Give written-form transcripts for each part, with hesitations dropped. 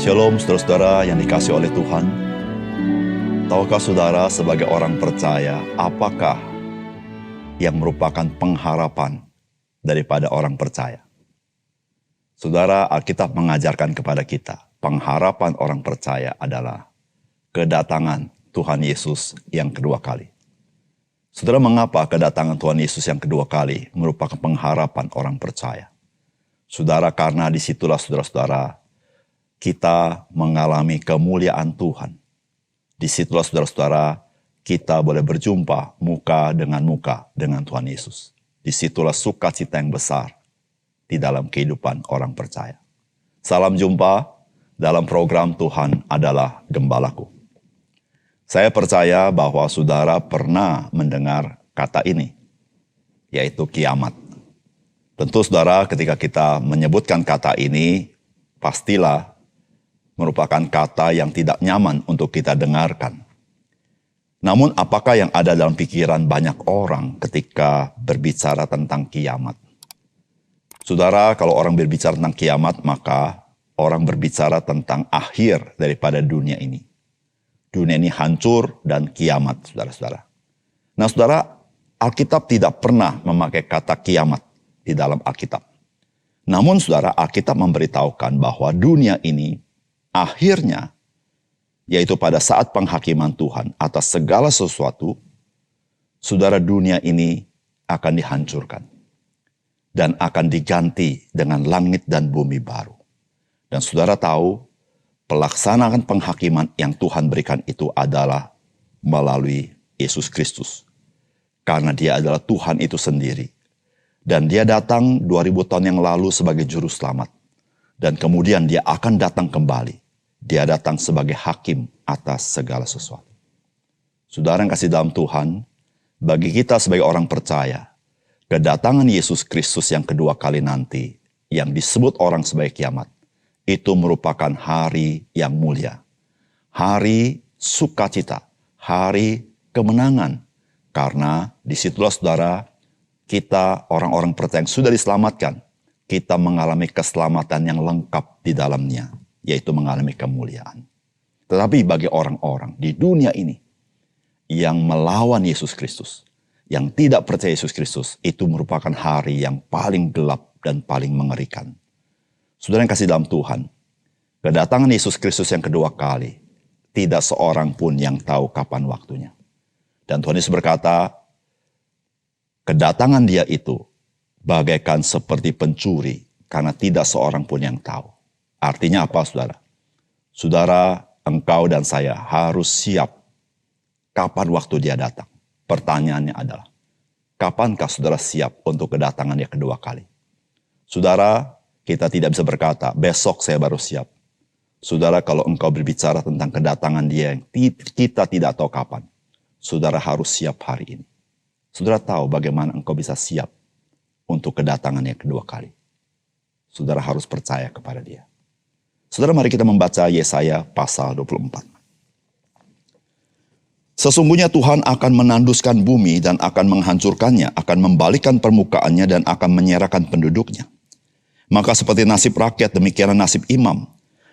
Shalom saudara-saudara yang dikasihi oleh Tuhan. Tahukah saudara sebagai orang percaya, apakah yang merupakan pengharapan daripada orang percaya? Saudara, Alkitab mengajarkan kepada kita, pengharapan orang percaya adalah kedatangan Tuhan Yesus yang kedua kali. Saudara, mengapa kedatangan Tuhan Yesus yang kedua kali merupakan pengharapan orang percaya? Saudara, karena disitulah saudara-saudara, kita mengalami kemuliaan Tuhan. Disitulah saudara-saudara, kita boleh berjumpa muka dengan Tuhan Yesus. Disitulah sukacita yang besar di dalam kehidupan orang percaya. Salam jumpa dalam program Tuhan adalah Gembalaku. Saya percaya bahwa saudara pernah mendengar kata ini, yaitu kiamat. Tentu saudara, ketika kita menyebutkan kata ini, pastilah merupakan kata yang tidak nyaman untuk kita dengarkan. Namun apakah yang ada dalam pikiran banyak orang ketika berbicara tentang kiamat? Saudara, kalau orang berbicara tentang kiamat, maka orang berbicara tentang akhir daripada dunia ini. Dunia ini hancur dan kiamat, saudara-saudara. Nah, saudara, Alkitab tidak pernah memakai kata kiamat di dalam Alkitab. Namun, saudara, Alkitab memberitahukan bahwa dunia ini akhirnya, yaitu pada saat penghakiman Tuhan atas segala sesuatu, saudara, dunia ini akan dihancurkan. Dan akan diganti dengan langit dan bumi baru. Dan saudara tahu, pelaksanaan penghakiman yang Tuhan berikan itu adalah melalui Yesus Kristus. Karena dia adalah Tuhan itu sendiri. Dan dia datang 2000 tahun yang lalu sebagai juru selamat. Dan kemudian dia akan datang kembali. Dia datang sebagai hakim atas segala sesuatu. Saudara yang kasih dalam Tuhan, bagi kita sebagai orang percaya, kedatangan Yesus Kristus yang kedua kali nanti, yang disebut orang sebagai kiamat, itu merupakan hari yang mulia. Hari sukacita, hari kemenangan. Karena disitulah saudara, kita orang-orang percaya yang sudah diselamatkan, kita mengalami keselamatan yang lengkap di dalamnya, yaitu mengalami kemuliaan. Tetapi bagi orang-orang di dunia ini yang melawan Yesus Kristus, yang tidak percaya Yesus Kristus, itu merupakan hari yang paling gelap dan paling mengerikan. Saudara yang kasih dalam Tuhan, kedatangan Yesus Kristus yang kedua kali, tidak seorang pun yang tahu kapan waktunya. Dan Tuhan Yesus berkata, kedatangan dia itu bagaikan seperti pencuri, karena tidak seorang pun yang tahu. Artinya apa, saudara? Saudara, engkau dan saya harus siap kapan waktu dia datang. Pertanyaannya adalah, kapankah saudara siap untuk kedatangan dia kedua kali? Saudara, kita tidak bisa berkata, besok saya baru siap. Saudara, kalau engkau berbicara tentang kedatangan dia yang kita tidak tahu kapan, saudara harus siap hari ini. Saudara tahu bagaimana engkau bisa siap untuk kedatangan yang kedua kali. Saudara harus percaya kepada dia. Saudara, mari kita membaca Yesaya pasal 24. Sesungguhnya Tuhan akan menanduskan bumi dan akan menghancurkannya, akan membalikkan permukaannya dan akan menyerahkan penduduknya. Maka seperti nasib rakyat, demikianlah nasib imam.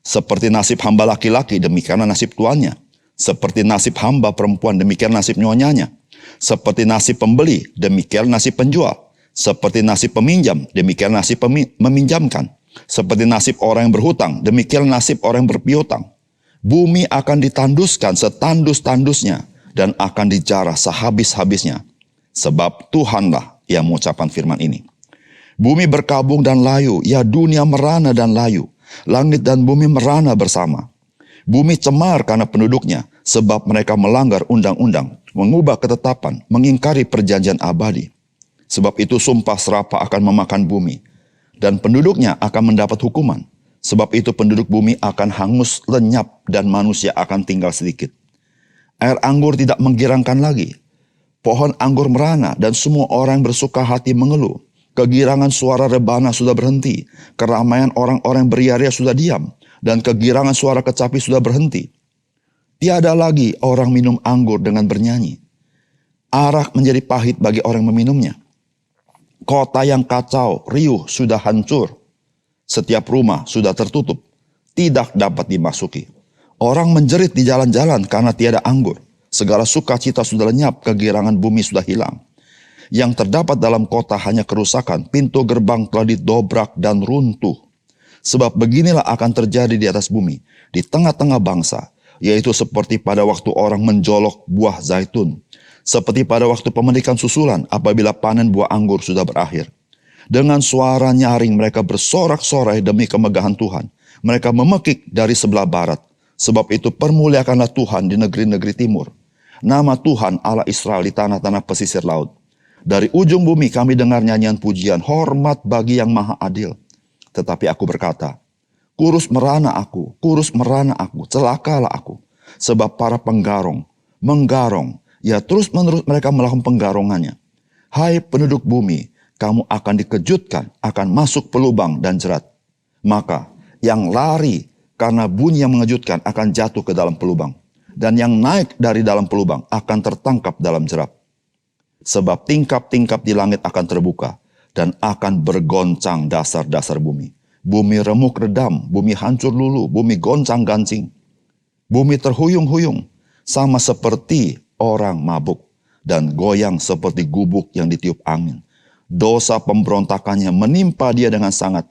Seperti nasib hamba laki-laki, demikianlah nasib tuannya. Seperti nasib hamba perempuan, demikian nasib nyonyanya. Seperti nasib pembeli, demikian nasib penjual. Seperti nasib peminjam, demikian nasib meminjamkan. Seperti nasib orang yang berhutang, demikian nasib orang yang berpiutang. Bumi akan ditanduskan setandus-tandusnya dan akan dijarah sehabis-habisnya. Sebab Tuhanlah yang mengucapkan firman ini. Bumi berkabung dan layu, ya dunia merana dan layu. Langit dan bumi merana bersama. Bumi cemar karena penduduknya, sebab mereka melanggar undang-undang, mengubah ketetapan, mengingkari perjanjian abadi. Sebab itu sumpah serapah akan memakan bumi, dan penduduknya akan mendapat hukuman. Sebab itu penduduk bumi akan hangus lenyap dan manusia akan tinggal sedikit. Air anggur tidak menggirangkan lagi. Pohon anggur merana dan semua orang yang bersuka hati mengeluh. Kegirangan suara rebana sudah berhenti. Keramaian orang-orang beria-ria sudah diam. Dan kegirangan suara kecapi sudah berhenti. Tiada lagi orang minum anggur dengan bernyanyi. Arak menjadi pahit bagi orang yang meminumnya. Kota yang kacau, riuh, sudah hancur. Setiap rumah sudah tertutup. tidak dapat dimasuki. Orang menjerit di jalan-jalan karena tiada anggur. Segala sukacita sudah lenyap, kegirangan bumi sudah hilang. Yang terdapat dalam kota hanya kerusakan, pintu gerbang telah didobrak dan runtuh. Sebab beginilah akan terjadi di atas bumi, di tengah-tengah bangsa, yaitu seperti pada waktu orang menjolok buah zaitun, seperti pada waktu pemetikan susulan apabila panen buah anggur sudah berakhir. Dengan suara nyaring mereka bersorak-sorai demi kemegahan Tuhan. Mereka memekik dari sebelah barat. Sebab itu permuliakanlah Tuhan di negeri-negeri timur. Nama Tuhan Allah Israel di tanah-tanah pesisir laut. Dari ujung bumi kami dengar nyanyian pujian, hormat bagi yang maha adil. Tetapi aku berkata, kurus merana aku, celakalah aku. Sebab para penggarong, menggarong, ya terus-menerus mereka melakukan penggarongannya. Hai penduduk bumi, kamu akan dikejutkan, akan masuk pelubang dan jerat. Maka yang lari karena bunyi yang mengejutkan akan jatuh ke dalam pelubang. Dan yang naik dari dalam pelubang akan tertangkap dalam jerat. Sebab tingkap-tingkap di langit akan terbuka. Dan akan bergoncang dasar-dasar bumi. Bumi remuk redam, bumi hancur lulu, bumi goncang-gancing. Bumi terhuyung-huyung, sama seperti orang mabuk. Dan goyang seperti gubuk yang ditiup angin. Dosa pemberontakannya menimpa dia dengan sangat.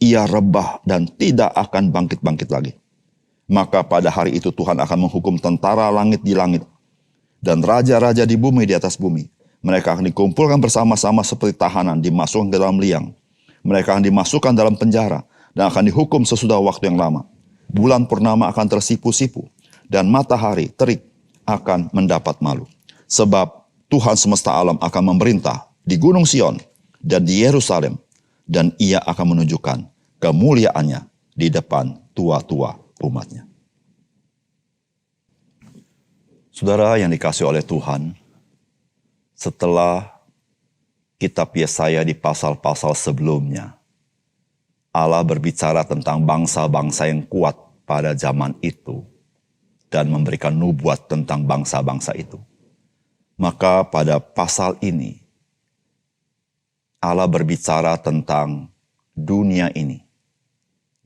Ia rebah dan tidak akan bangkit-bangkit lagi. Maka pada hari itu Tuhan akan menghukum tentara langit di langit. Dan raja-raja di bumi di atas bumi. Mereka akan dikumpulkan bersama-sama seperti tahanan, dimasukkan ke dalam liang. Mereka akan dimasukkan dalam penjara dan akan dihukum sesudah waktu yang lama. Bulan purnama akan tersipu-sipu dan matahari terik akan mendapat malu. Sebab Tuhan semesta alam akan memerintah di Gunung Sion dan di Yerusalem. Dan ia akan menunjukkan kemuliaannya di depan tua-tua umatnya. Saudara yang dikasihi oleh Tuhan, setelah kitab Yesaya di pasal-pasal sebelumnya, Allah berbicara tentang bangsa-bangsa yang kuat pada zaman itu dan memberikan nubuat tentang bangsa-bangsa itu. Maka pada pasal ini, Allah berbicara tentang dunia ini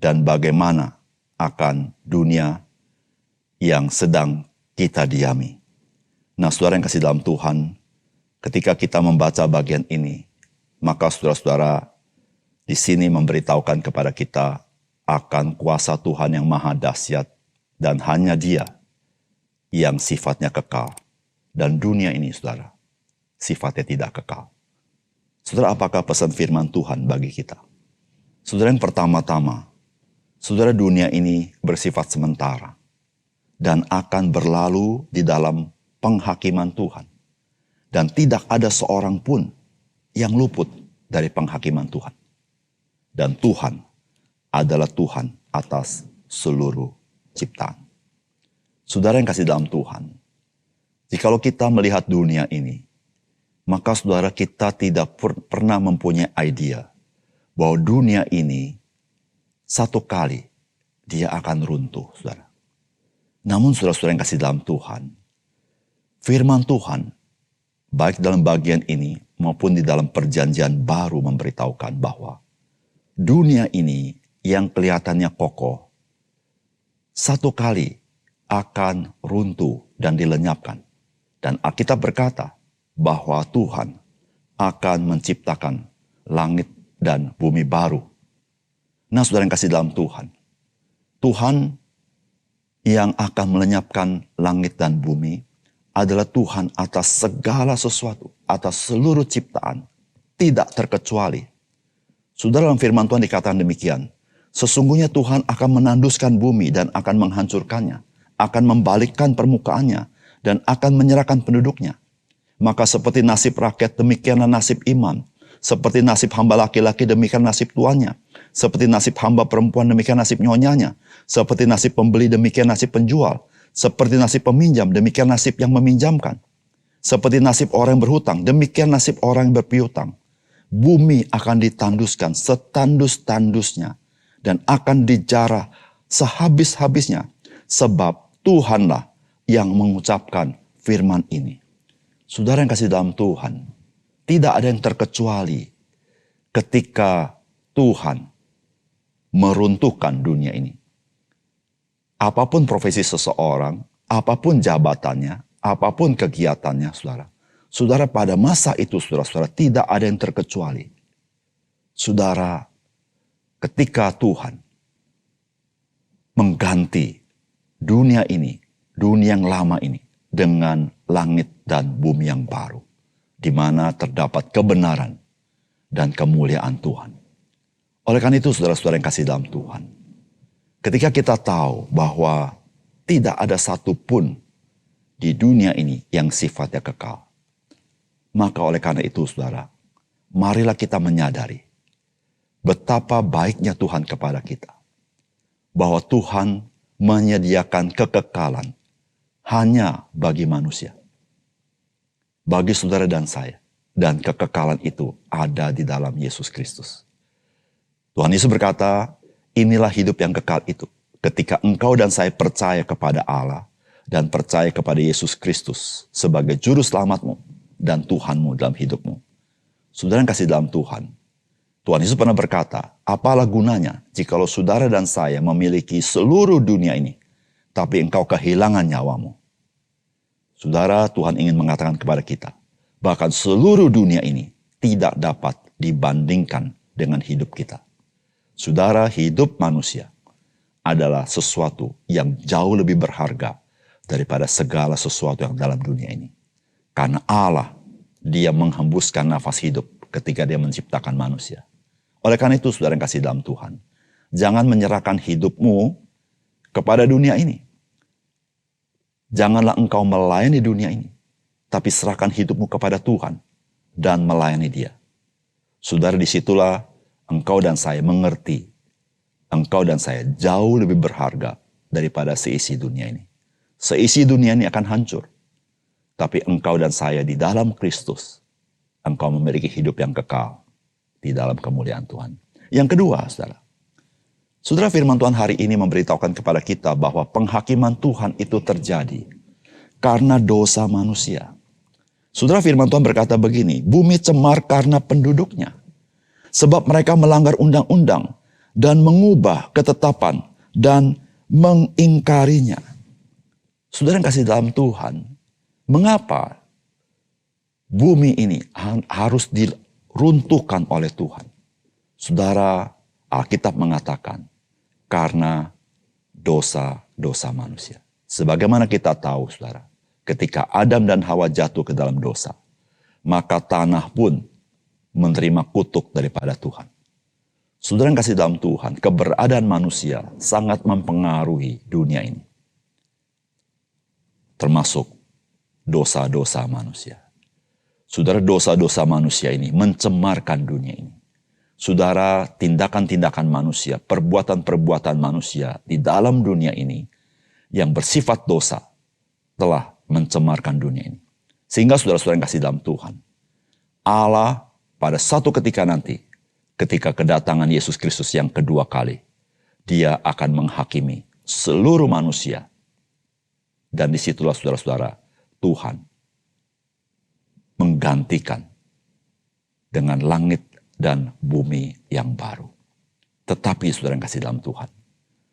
dan bagaimana akan dunia yang sedang kita diami. Nah, saudara yang kasih dalam Tuhan, ketika kita membaca bagian ini, maka saudara-saudara di sini memberitahukan kepada kita akan kuasa Tuhan yang maha dahsyat dan hanya Dia yang sifatnya kekal. Dan dunia ini, saudara, sifatnya tidak kekal. Saudara, apakah pesan firman Tuhan bagi kita? Saudara, yang pertama-tama, saudara, dunia ini bersifat sementara dan akan berlalu di dalam penghakiman Tuhan. Dan tidak ada seorang pun yang luput dari penghakiman Tuhan. Dan Tuhan adalah Tuhan atas seluruh ciptaan. Saudara yang kasih dalam Tuhan, jikalau kita melihat dunia ini, maka saudara, kita tidak pernah mempunyai idea bahwa dunia ini satu kali dia akan runtuh, saudara. Namun saudara-saudara yang kasih dalam Tuhan, firman Tuhan, baik dalam bagian ini maupun di dalam perjanjian baru memberitahukan bahwa dunia ini yang kelihatannya kokoh, satu kali akan runtuh dan dilenyapkan. Dan Alkitab berkata, bahwa Tuhan akan menciptakan langit dan bumi baru. Nah, saudara yang kasih dalam Tuhan, Tuhan yang akan melenyapkan langit dan bumi adalah Tuhan atas segala sesuatu, atas seluruh ciptaan, tidak terkecuali. Saudara, dalam firman Tuhan dikatakan demikian, sesungguhnya Tuhan akan menanduskan bumi dan akan menghancurkannya, akan membalikkan permukaannya, dan akan menyerahkan penduduknya. Maka seperti nasib rakyat, demikianlah nasib imam. Seperti nasib hamba laki-laki, demikian nasib tuannya. Seperti nasib hamba perempuan, demikian nasib nyonyanya. Seperti nasib pembeli, demikian nasib penjual. Seperti nasib peminjam, demikian nasib yang meminjamkan. Seperti nasib orang yang berhutang, demikian nasib orang yang berpiutang. Bumi akan ditanduskan setandus-tandusnya. Dan akan dijarah sehabis-habisnya. Sebab Tuhanlah yang mengucapkan firman ini. Saudara yang kasih dalam Tuhan, tidak ada yang terkecuali ketika Tuhan meruntuhkan dunia ini. apapun profesi seseorang, apapun jabatannya, apapun kegiatannya, saudara. Saudara, pada masa itu, saudara-saudara, tidak ada yang terkecuali. Saudara, ketika Tuhan mengganti dunia ini, dunia yang lama ini, dengan langit dan bumi yang baru, di mana terdapat kebenaran dan kemuliaan Tuhan. Oleh karena itu, saudara-saudara yang kasih dalam Tuhan, ketika kita tahu bahwa tidak ada satupun di dunia ini yang sifatnya kekal, maka oleh karena itu, saudara, marilah kita menyadari betapa baiknya Tuhan kepada kita. Bahwa Tuhan menyediakan kekekalan hanya bagi manusia. Bagi saudara dan saya. Dan kekekalan itu ada di dalam Yesus Kristus. Tuhan Yesus berkata, inilah hidup yang kekal itu. Ketika engkau dan saya percaya kepada Allah dan percaya kepada Yesus Kristus sebagai juru selamatmu dan Tuhanmu dalam hidupmu. Saudara yang kasih dalam Tuhan, Tuhan Yesus pernah berkata, apalah gunanya jikalau saudara dan saya memiliki seluruh dunia ini, tapi engkau kehilangan nyawamu. Saudara, Tuhan ingin mengatakan kepada kita, bahkan seluruh dunia ini tidak dapat dibandingkan dengan hidup kita. Saudara, hidup manusia adalah sesuatu yang jauh lebih berharga daripada segala sesuatu yang dalam dunia ini. Karena Allah, dia menghembuskan nafas hidup ketika dia menciptakan manusia. Oleh karena itu, saudara yang kasih dalam Tuhan, jangan menyerahkan hidupmu kepada dunia ini. Janganlah engkau melayani dunia ini, tapi serahkan hidupmu kepada Tuhan dan melayani Dia. Saudara, disitulah engkau dan saya mengerti, engkau dan saya jauh lebih berharga daripada seisi dunia ini. Seisi dunia ini akan hancur, tapi engkau dan saya di dalam Kristus, engkau memiliki hidup yang kekal di dalam kemuliaan Tuhan. Yang kedua, saudara, firman Tuhan hari ini memberitahukan kepada kita bahwa penghakiman Tuhan itu terjadi karena dosa manusia. Saudara, firman Tuhan berkata begini, bumi cemar karena penduduknya, sebab mereka melanggar undang-undang dan mengubah ketetapan dan mengingkarinya. Saudara yang kasih dalam Tuhan, mengapa bumi ini harus diruntuhkan oleh Tuhan? Saudara, Alkitab mengatakan, karena dosa-dosa manusia. Sebagaimana kita tahu, saudara, ketika Adam dan Hawa jatuh ke dalam dosa, maka tanah pun menerima kutuk daripada Tuhan. Saudara yang kasih dalam Tuhan, keberadaan manusia sangat mempengaruhi dunia ini. Termasuk dosa-dosa manusia. Saudara, dosa-dosa manusia ini mencemarkan dunia ini. Saudara, tindakan-tindakan manusia, perbuatan-perbuatan manusia di dalam dunia ini yang bersifat dosa telah mencemarkan dunia ini. Sehingga saudara-saudara yang kasih dalam Tuhan, Allah pada satu ketika nanti, ketika kedatangan Yesus Kristus yang kedua kali, Dia akan menghakimi seluruh manusia. Dan disitulah saudara-saudara, Tuhan menggantikan dengan langit dan bumi yang baru. Tetapi saudara yang kasih dalam Tuhan,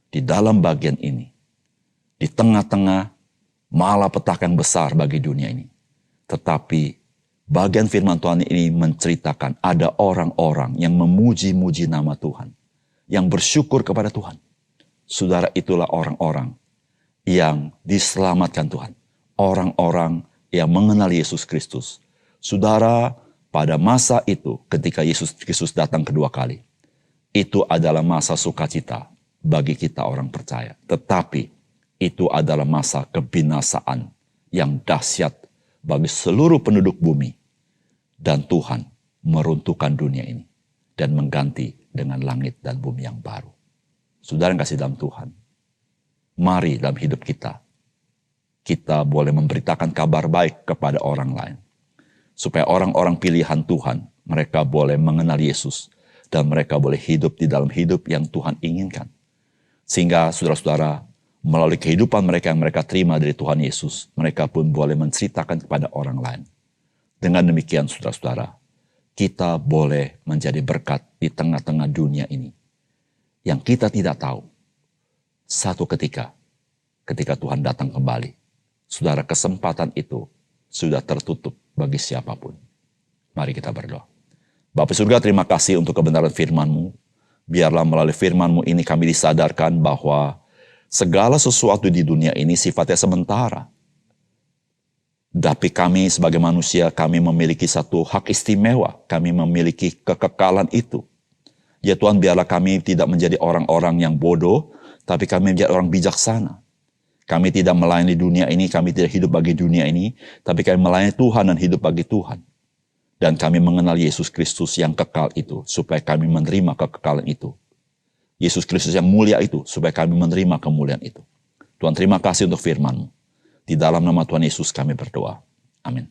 di dalam bagian ini, di tengah-tengah malapetaka yang besar bagi dunia ini, tetapi bagian firman Tuhan ini menceritakan ada orang-orang yang memuji-muji nama Tuhan, yang bersyukur kepada Tuhan. Saudara, itulah orang-orang yang diselamatkan Tuhan, orang-orang yang mengenal Yesus Kristus. Saudara, pada masa itu ketika Yesus Kristus datang kedua kali, itu adalah masa sukacita bagi kita orang percaya. Tetapi itu adalah masa kebinasaan yang dahsyat bagi seluruh penduduk bumi. Dan Tuhan meruntuhkan dunia ini dan mengganti dengan langit dan bumi yang baru. Saudara yang kasih dalam Tuhan, mari dalam hidup kita boleh memberitakan kabar baik kepada orang lain. Supaya orang-orang pilihan Tuhan, mereka boleh mengenal Yesus. Dan mereka boleh hidup di dalam hidup yang Tuhan inginkan. Sehingga saudara-saudara, melalui kehidupan mereka yang mereka terima dari Tuhan Yesus, mereka pun boleh menceritakan kepada orang lain. Dengan demikian saudara-saudara, kita boleh menjadi berkat di tengah-tengah dunia ini. Yang kita tidak tahu, satu ketika ketika Tuhan datang kembali. Saudara, kesempatan itu sudah tertutup bagi siapapun. Mari kita berdoa. Bapa surga, terima kasih untuk kebenaran firman-Mu. Biarlah melalui firman-Mu ini kami disadarkan bahwa segala sesuatu di dunia ini sifatnya sementara. Tapi kami sebagai manusia, kami memiliki satu hak istimewa. Kami memiliki kekekalan itu. Ya Tuhan, biarlah kami tidak menjadi orang-orang yang bodoh, tapi kami menjadi orang bijaksana. Kami tidak melayani dunia ini, kami tidak hidup bagi dunia ini, tapi kami melayani Tuhan dan hidup bagi Tuhan. Dan kami mengenal Yesus Kristus yang kekal itu, supaya kami menerima kekekalan itu. Yesus Kristus yang mulia itu, supaya kami menerima kemuliaan itu. Tuhan, terima kasih untuk firman-Mu. Di dalam nama Tuhan Yesus kami berdoa. Amin.